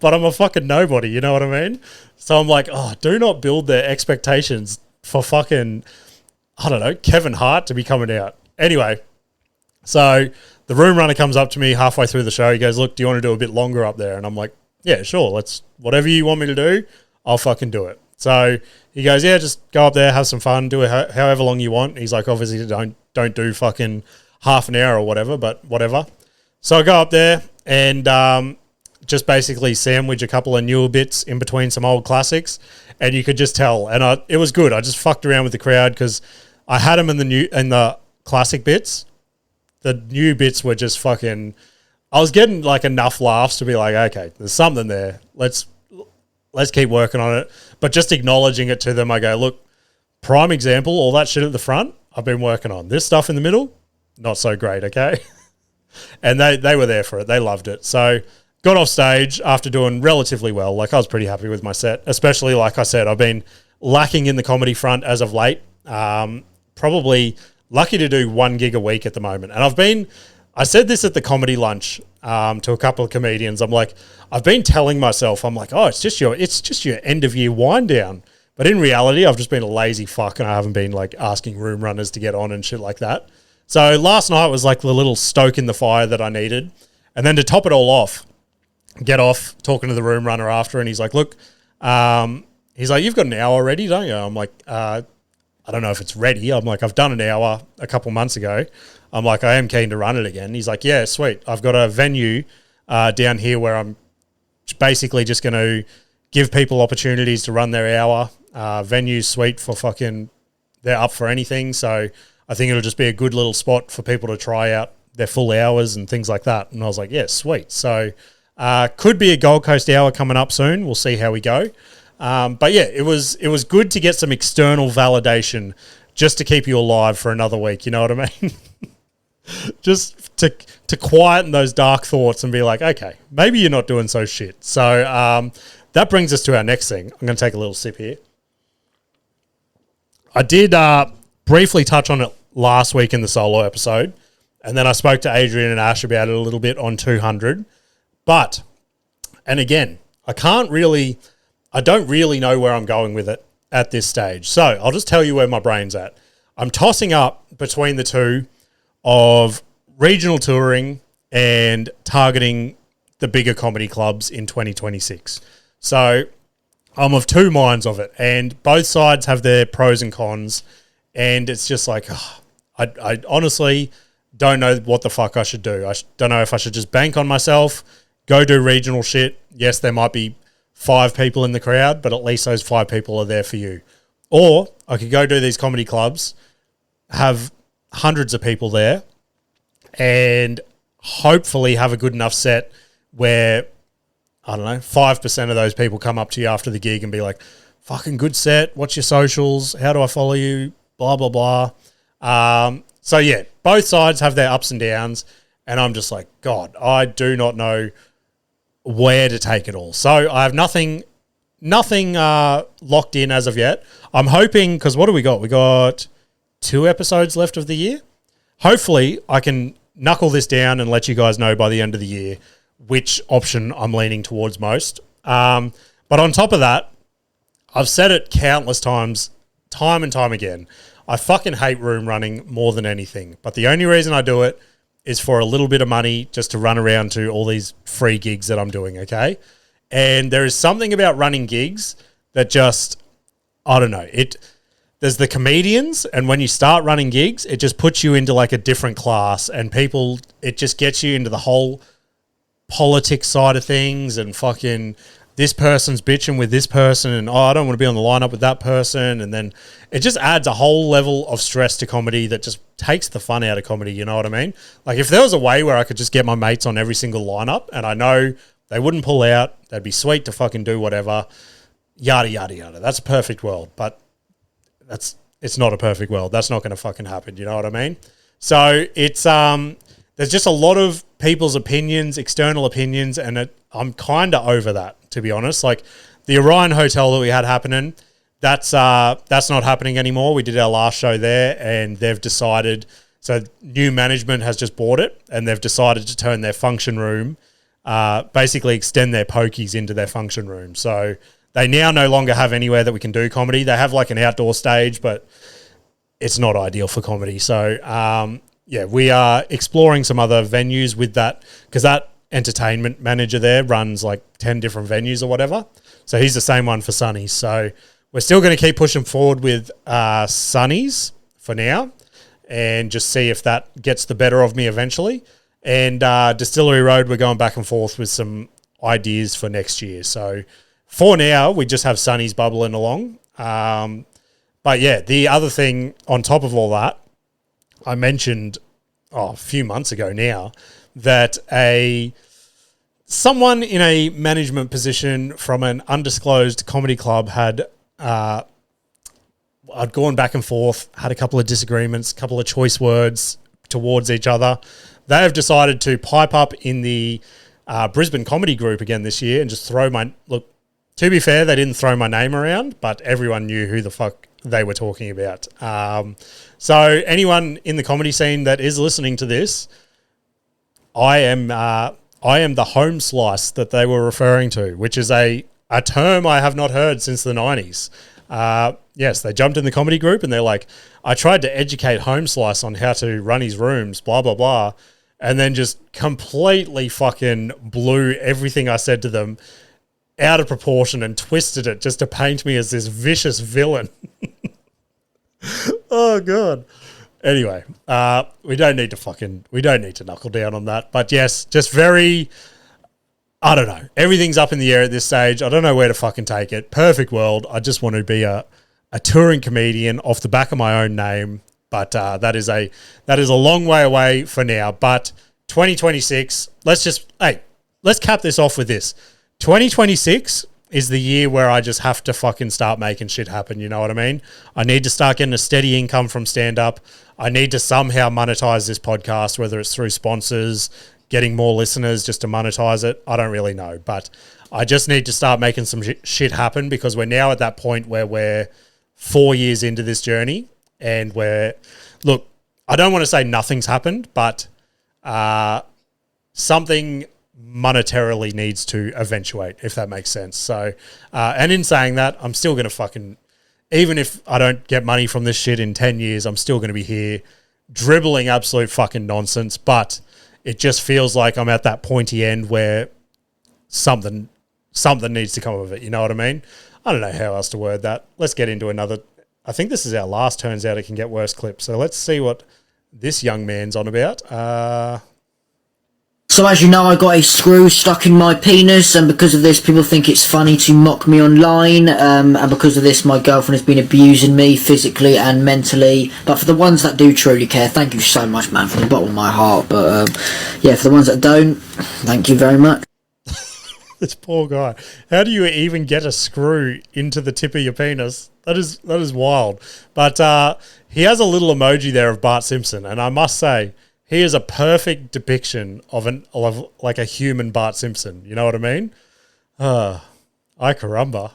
But I'm a fucking nobody, you know what I mean? So I'm like, do not build their expectations for fucking, I don't know, Kevin Hart to be coming out. Anyway, so the room runner comes up to me halfway through the show. He goes, look, do you want to do a bit longer up there? And I'm like, yeah, sure. Whatever you want me to do, I'll fucking do it. So he goes, yeah, just go up there, have some fun, do it however long you want. He's like, obviously don't do fucking half an hour or whatever, but whatever. So I go up there and just basically sandwich a couple of newer bits in between some old classics, and you could just tell. And it was good. I just fucked around with the crowd because I had them in the classic bits. The new bits were just fucking. I was getting like enough laughs to be like, okay, there's something there. Let's keep working on it. But just acknowledging it to them, I go, look, prime example, all that shit at the front, I've been working on. This stuff in the middle, not so great, okay? And they were there for it. They loved it. So got off stage after doing relatively well. Like, I was pretty happy with my set, especially, like I said, I've been lacking in the comedy front as of late. Probably lucky to do 1 gig a week at the moment. And I said this at the comedy lunch to a couple of comedians. I'm like, I've been telling myself, I'm like, it's just your end of year wind down. But in reality, I've just been a lazy fuck and I haven't been like asking room runners to get on and shit like that. So last night was like the little stoke in the fire that I needed. And then to top it all off, get off talking to the room runner after, and he's like, look, he's like, you've got an hour ready, don't you? I'm like, I don't know if it's ready. I'm like, I've done an hour a couple months ago. I'm like, I am keen to run it again. He's like, yeah, sweet. I've got a venue down here where I'm basically just going to give people opportunities to run their hour. Venue's sweet for fucking, they're up for anything. So I think it'll just be a good little spot for people to try out their full hours and things like that. And I was like, yeah, sweet. So could be a Gold Coast hour coming up soon. We'll see how we go. But yeah, it was good to get some external validation just to keep you alive for another week. You know what I mean? Just to quieten those dark thoughts and be like, okay, maybe you're not doing so shit. So that brings us to our next thing. I'm going to take a little sip here. I did briefly touch on it last week in the solo episode, and then I spoke to Adrian and Ash about it a little bit on 200. But, and again, I don't really know where I'm going with it at this stage. So I'll just tell you where my brain's at. I'm tossing up between the two of regional touring and targeting the bigger comedy clubs in 2026. So I'm of two minds of it, and both sides have their pros and cons, and it's just like, I honestly don't know what the fuck I should do. I don't know if I should just bank on myself, go do regional shit. Yes, there might be 5 people in the crowd, but at least those 5 people are there for you. Or I could go do these comedy clubs, have hundreds of people there, and hopefully have a good enough set where, I don't know, 5% of those people come up to you after the gig and be like, fucking good set, what's your socials, how do I follow you, blah, blah, blah. So yeah, both sides have their ups and downs, and I'm just like, God, I do not know where to take it all. So I have nothing locked in as of yet. I'm hoping, because what do we got? We got 2 episodes left of the year. Hopefully I can knuckle this down and let you guys know by the end of the year which option I'm leaning towards most. But on top of that, I've said it countless times, time and time again. I fucking hate room running more than anything. But the only reason I do it is for a little bit of money just to run around to all these free gigs that I'm doing, okay? And there is something about running gigs that just, I don't know, there's the comedians, and when you start running gigs, it just puts you into like a different class, and people, it just gets you into the whole politics side of things, and fucking this person's bitching with this person, and I don't want to be on the lineup with that person, and then it just adds a whole level of stress to comedy that just takes the fun out of comedy, you know what I mean? Like if there was a way where I could just get my mates on every single lineup, and I know they wouldn't pull out, they'd be sweet to fucking do whatever, yada, yada, yada. That's a perfect world, but it's not a perfect world. That's not going to fucking happen. You know what I mean? So it's there's just a lot of people's opinions, external opinions, and I'm kind of over that, to be honest. Like the Orion Hotel that we had happening, that's not happening anymore. We did our last show there, and they've decided. So new management has just bought it, and they've decided to turn their function room, basically extend their pokies into their function room. So they now no longer have anywhere that we can do comedy. They have like an outdoor stage, but it's not ideal for comedy. So, we are exploring some other venues with that, because that entertainment manager there runs like 10 different venues or whatever. So he's the same one for Sunny's. So we're still going to keep pushing forward with Sunny's for now and just see if that gets the better of me eventually. And Distillery Road, we're going back and forth with some ideas for next year. So for now, we just have Sunny's bubbling along. But yeah, the other thing on top of all that, I mentioned a few months ago now that someone in a management position from an undisclosed comedy club had I'd gone back and forth, had a couple of disagreements, a couple of choice words towards each other. They have decided to pipe up in the Brisbane comedy group again this year and just look, to be fair, they didn't throw my name around, but everyone knew who the fuck they were talking about. So anyone in the comedy scene that is listening to this, I am the Homeslice that they were referring to, which is a term I have not heard since the 90s. Yes, they jumped in the comedy group and they're like, I tried to educate Homeslice on how to run his rooms, blah, blah, blah, and then just completely fucking blew everything I said to them out of proportion and twisted it just to paint me as this vicious villain. Oh God. Anyway, we don't need to knuckle down on that. But yes, just very, I don't know. Everything's up in the air at this stage. I don't know where to fucking take it. Perfect world. I just want to be a touring comedian off the back of my own name. But that is a long way away for now. But 2026, let's cap this off with this. 2026 is the year where I just have to fucking start making shit happen. You know what I mean? I need to start getting a steady income from stand-up. I need to somehow monetize this podcast, whether it's through sponsors, getting more listeners just to monetize it. I don't really know. But I just need to start making some shit happen, because we're now at that point where we're 4 years into this journey, and look, I don't want to say nothing's happened, but something monetarily needs to eventuate, if that makes sense. So, and in saying that, I'm still going to fucking, even if I don't get money from this shit in 10 years, I'm still going to be here dribbling absolute fucking nonsense. But it just feels like I'm at that pointy end where something needs to come of it. You know what I mean? I don't know how else to word that. Let's get into another. I think this is our last Turns Out It Can Get Worse clip. So let's see what this young man's on about. So as you know, I got a screw stuck in my penis, and because of this, people think it's funny to mock me online, and because of this, my girlfriend has been abusing me physically and mentally. But for the ones that do truly care, thank you so much, man, from the bottom of my heart. But yeah, for the ones that don't, thank you very much. This poor guy. How do you even get a screw into the tip of your penis? That is wild. But he has a little emoji there of Bart Simpson, and I must say, he is a perfect depiction of like a human Bart Simpson. You know what I mean? Ay caramba.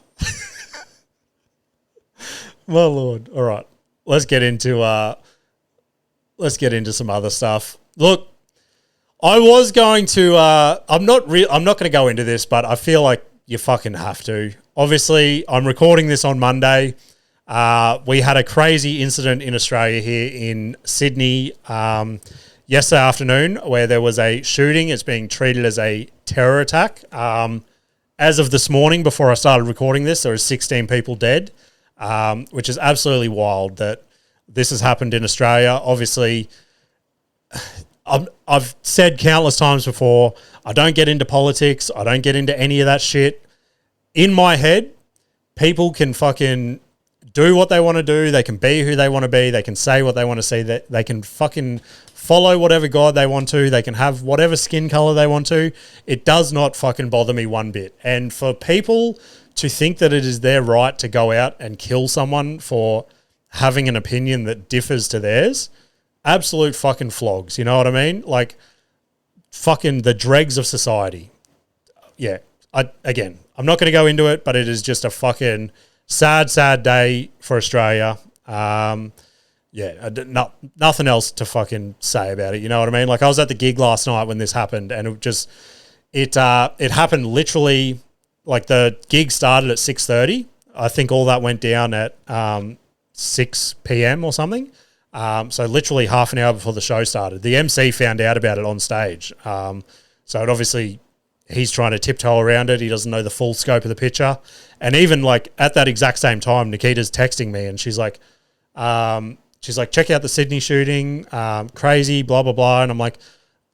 My Lord. All right. Let's get into some other stuff. Look, I was going to I'm not going to go into this, but I feel like you fucking have to. Obviously, I'm recording this on Monday. We had a crazy incident in Australia here in Sydney yesterday afternoon where there was a shooting. It's being treated as a terror attack. As of this morning, before I started recording this, there are 16 people dead, which is absolutely wild that this has happened in Australia. Obviously, I've said countless times before, I don't get into politics. I don't get into any of that shit. In my head, people can fucking do what they want to do. They can be who they want to be. They can say what they want to say. They can fucking follow whatever God they want to. They can have whatever skin color they want to. It does not fucking bother me one bit. And for people to think that it is their right to go out and kill someone for having an opinion that differs to theirs, absolute fucking flogs. You know what I mean? Like, fucking the dregs of society. Yeah. Again, I'm not going to go into it, but it is just a fucking sad day for Australia. Nothing else to fucking say about it. You know what I mean? Like, I was at the gig last night when this happened, and it happened literally, like, the gig started at 6:30. I think all that went down at 6 p.m. or something. So literally half an hour before the show started. The MC found out about it on stage. So it obviously, he's trying to tiptoe around it. He doesn't know the full scope of the picture. And even like at that exact same time, Nikita's texting me and she's like, check out the Sydney shooting, crazy, blah, blah, blah. And I'm like,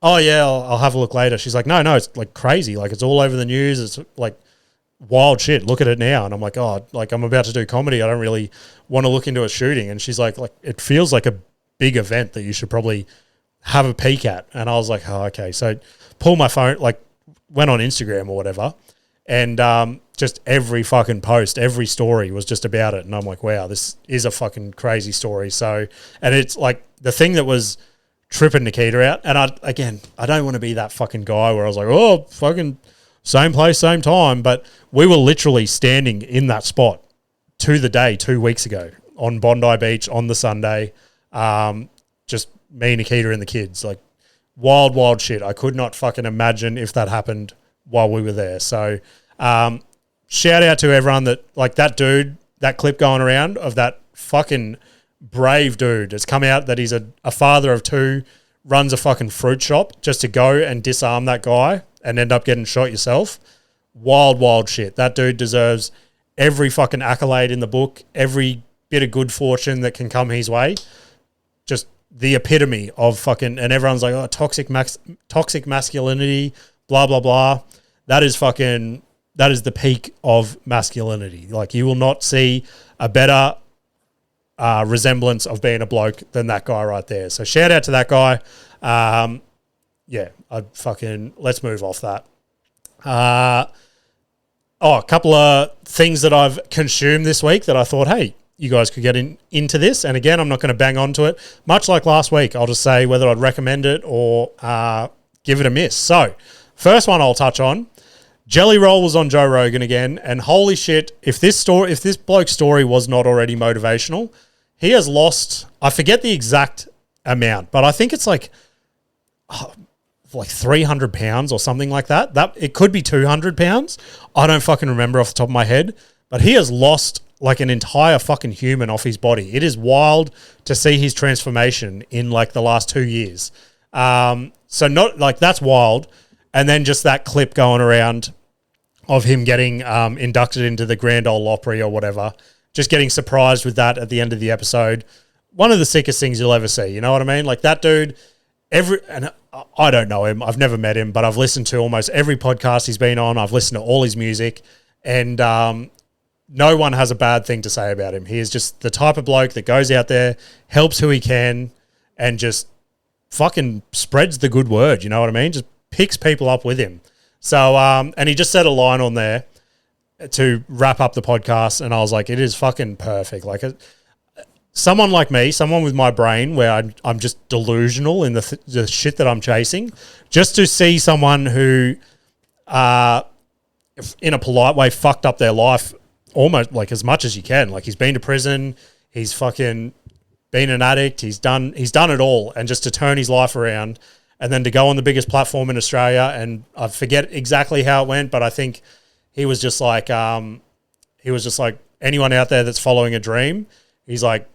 oh yeah, I'll have a look later. She's like, no, it's like crazy. Like, it's all over the news. It's like wild shit. Look at it now. And I'm like, oh, like, I'm about to do comedy. I don't really want to look into a shooting. And she's like, it feels like a big event that you should probably have a peek at. And I was like, oh, okay. So pull my phone, like, went on Instagram or whatever, and just every fucking post, every story was just about it. And I'm like, wow, this is a fucking crazy story. So, and it's like the thing that was tripping Nikita out. And I don't want to be that fucking guy where I was like, oh, fucking same place, same time. But we were literally standing in that spot to the day 2 weeks ago on Bondi Beach on the Sunday. Just me, Nikita, and the kids. Like, wild shit. I could not fucking imagine if that happened while we were there. So, shout out to everyone that, like, that dude, that clip going around of that fucking brave dude that's come out that he's a father of two, runs a fucking fruit shop just to go and disarm that guy and end up getting shot yourself. Wild shit. That dude deserves every fucking accolade in the book, every bit of good fortune that can come his way. Just the epitome of fucking, and everyone's like, oh, toxic masculinity, blah, blah, blah. That is the peak of masculinity. Like, you will not see a better resemblance of being a bloke than that guy right there. So shout out to that guy. Let's move off that. A couple of things that I've consumed this week that I thought, hey, you guys could get into this. And again, I'm not going to bang on to it. Much like last week, I'll just say whether I'd recommend it or give it a miss. So, first one I'll touch on. Jelly Roll was on Joe Rogan again, and holy shit, if this bloke's story was not already motivational, he has lost, I forget the exact amount, but I think it's like 300 pounds or something like that. It could be 200 pounds. I don't fucking remember off the top of my head, but he has lost like an entire fucking human off his body. It is wild to see his transformation in like the last 2 years. So not like, that's wild. And then just that clip going around of him getting inducted into the Grand Ole Opry or whatever, just getting surprised with that at the end of the episode. One of the sickest things you'll ever see. You know what I mean? Like, that dude, and I don't know him. I've never met him, but I've listened to almost every podcast he's been on. I've listened to all his music, and no one has a bad thing to say about him. He is just the type of bloke that goes out there, helps who he can, and just fucking spreads the good word. You know what I mean? Just picks people up with him. So, and he just said a line on there to wrap up the podcast, and I was like, it is fucking perfect. Like, someone like me, someone with my brain where I'm just delusional in the shit that I'm chasing, just to see someone who, in a polite way, fucked up their life almost like as much as you can. Like, he's been to prison, he's fucking been an addict, he's done it all, and just to turn his life around and then to go on the biggest platform in Australia, and I forget exactly how it went, but I think he was just like, anyone out there that's following a dream, he's like,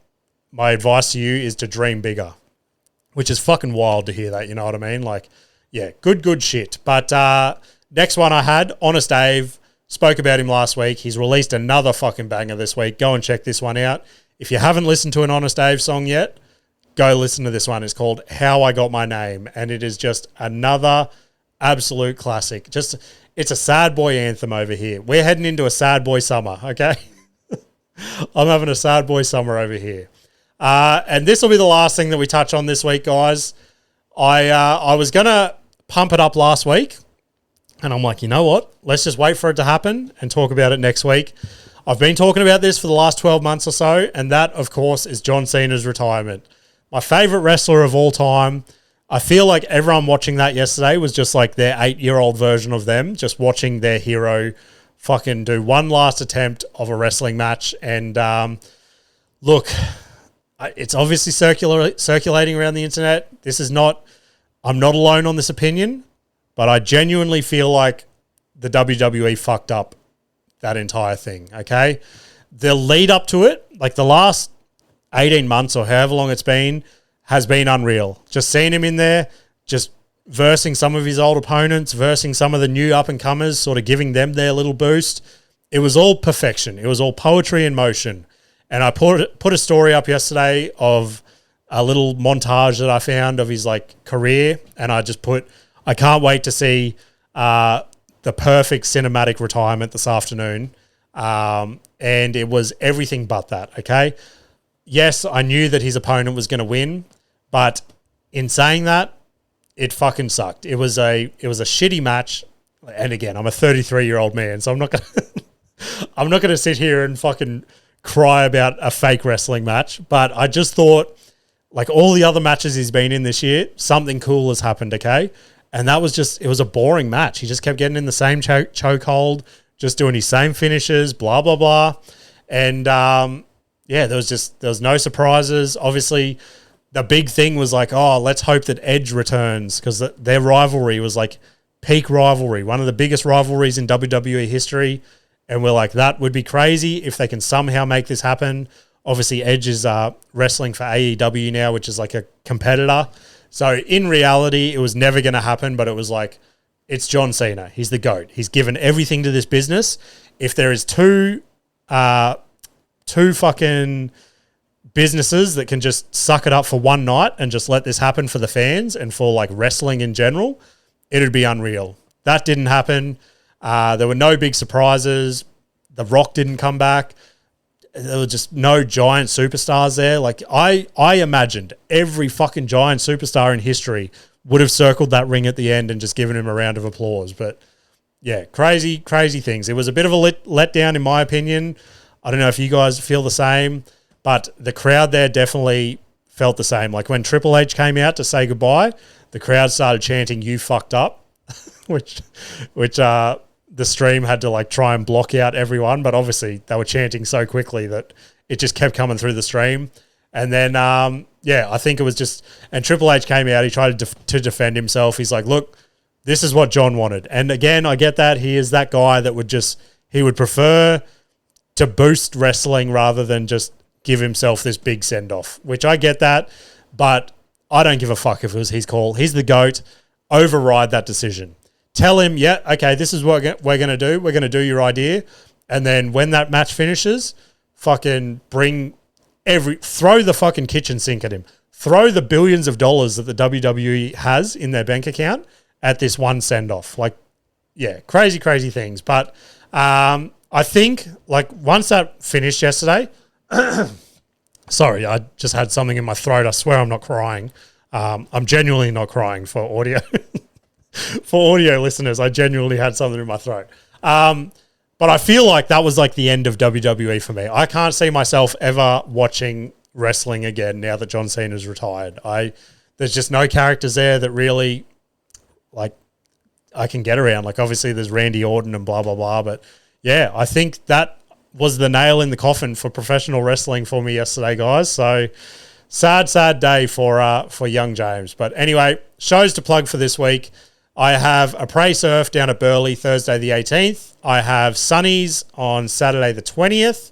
my advice to you is to dream bigger, which is fucking wild to hear that. You know what I mean? Like, yeah, good shit. But next one I had, Honest Dave, spoke about him last week. He's released another fucking banger this week. Go and check this one out. If you haven't listened to an Honest Dave song yet, go listen to this one. It's called How I Got My Name, and it is just another absolute classic. Just, it's a sad boy anthem over here. We're heading into a sad boy summer, okay? I'm having a sad boy summer over here. And this will be the last thing that we touch on this week, guys. I was going to pump it up last week, and I'm like, you know what? Let's just wait for it to happen and talk about it next week. I've been talking about this for the last 12 months or so, and that, of course, is John Cena's retirement. My favorite wrestler of all time. I feel like everyone watching that yesterday was just like their 8-year-old version of them, just watching their hero fucking do one last attempt of a wrestling match. And look, it's obviously circulating around the internet. I'm not alone on this opinion, but I genuinely feel like the WWE fucked up that entire thing, okay? The lead up to it, like the last 18 months or however long it's been, has been unreal. Just seeing him in there, just versing some of his old opponents, versing some of the new up-and-comers, sort of giving them their little boost. It was all perfection. It was all poetry in motion. And I put a story up yesterday of a little montage that I found of his like career, and I just put, I can't wait to see the perfect cinematic retirement this afternoon. And it was everything but that, okay? Yes, I knew that his opponent was going to win, but in saying that, it fucking sucked. It was a shitty match. And again, I'm a 33-year-old man, so I'm not going to sit here and fucking cry about a fake wrestling match. But I just thought, like all the other matches he's been in this year, something cool has happened, okay? And that was just, it was a boring match. He just kept getting in the same chokehold, just doing his same finishes, blah, blah, blah. And yeah, there was no surprises. Obviously, the big thing was like, oh, let's hope that Edge returns, because their rivalry was like peak rivalry, one of the biggest rivalries in WWE history. And we're like, that would be crazy if they can somehow make this happen. Obviously, Edge is wrestling for AEW now, which is like a competitor. So in reality, it was never going to happen, but it was like, it's John Cena. He's the GOAT. He's given everything to this business. If there is two fucking businesses that can just suck it up for one night and just let this happen for the fans and for like wrestling in general, it'd be unreal. That didn't happen. There were no big surprises. The Rock didn't come back. There were just no giant superstars there. Like I imagined every fucking giant superstar in history would have circled that ring at the end and just given him a round of applause. But yeah, crazy things. It was a bit of a letdown in my opinion. I don't know if you guys feel the same, but the crowd there definitely felt the same. Like when Triple H came out to say goodbye, the crowd started chanting, "You fucked up," which the stream had to like try and block out everyone, but obviously they were chanting so quickly that it just kept coming through the stream. And then, yeah, I think it was just, and Triple H came out, he tried to defend himself. He's like, look, this is what John wanted. And again, I get that. He is that guy that he would prefer to boost wrestling rather than just give himself this big send-off, which I get that, but I don't give a fuck if it was his call. He's the GOAT. Override that decision. Tell him, yeah, okay, this is what we're going to do. We're going to do your idea. And then when that match finishes, fucking throw the fucking kitchen sink at him. Throw the billions of dollars that the WWE has in their bank account at this one send-off. Like, yeah, crazy things. But I think, like, once that finished yesterday, sorry, I just had something in my throat. I swear I'm not crying. I'm genuinely not crying for audio. For audio listeners, I genuinely had something in my throat. But I feel like that was like the end of WWE for me. I can't see myself ever watching wrestling again now that John Cena's retired. There's just no characters there that really, like, I can get around. Like, obviously there's Randy Orton and blah, blah, blah. But yeah, I think that was the nail in the coffin for professional wrestling for me yesterday, guys. So sad day for young James. But anyway, shows to plug for this week. I have a Prey Surf down at Burleigh Thursday the 18th. I have Sunnies on Saturday the 20th.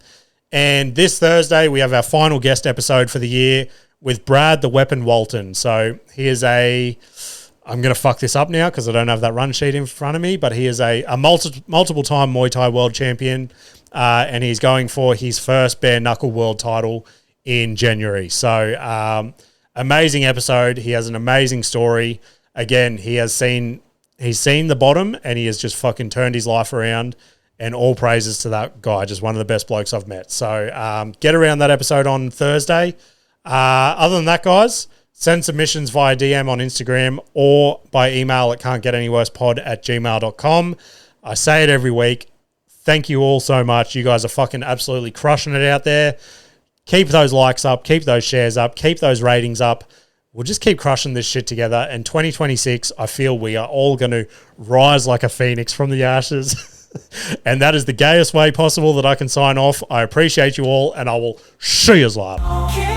And this Thursday, we have our final guest episode for the year with Brad the Weapon Walton. So he is I'm going to fuck this up now because I don't have that run sheet in front of me, but he is a multiple-time Muay Thai world champion, and he's going for his first bare knuckle world title in January. So amazing episode. He has an amazing story. Again, he's seen the bottom and he has just fucking turned his life around, and all praises to that guy. Just one of the best blokes I've met. So get around that episode on Thursday. Other than that, guys, send submissions via DM on Instagram or by email at cantgetanyworsepod@gmail.com. I say it every week. Thank you all so much. You guys are fucking absolutely crushing it out there. Keep those likes up. Keep those shares up. Keep those ratings up. We'll just keep crushing this shit together. And 2026, I feel we are all going to rise like a phoenix from the ashes. And that is the gayest way possible that I can sign off. I appreciate you all, and I will see you later.